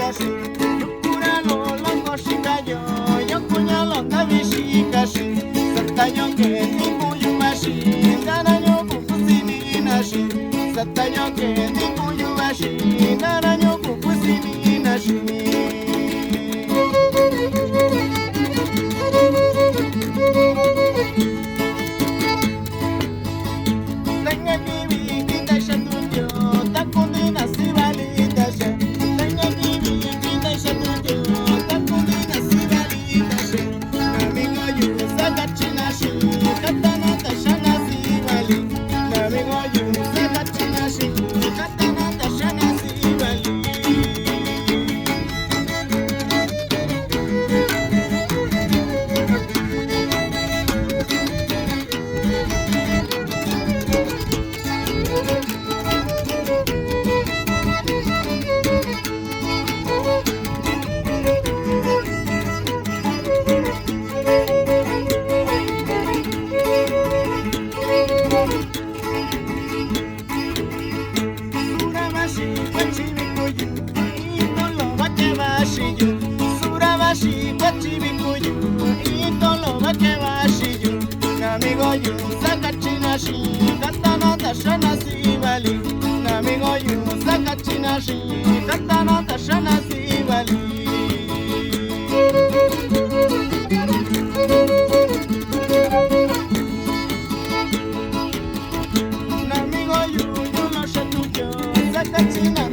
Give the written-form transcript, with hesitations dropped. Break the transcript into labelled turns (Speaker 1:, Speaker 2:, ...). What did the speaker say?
Speaker 1: kashi Yukura lo longo shikayo Yokunya longa vishikashi Satayo ke ninguyu mashi Naranyo kukusini nashi Satayo ke ninguyu mashi Naranyo kukusini nashi Namigo yu sakachina shi katana tashana si vali Namigo yu sakachina shi katana tashana si vali Namigo yu no shatuyo sakachina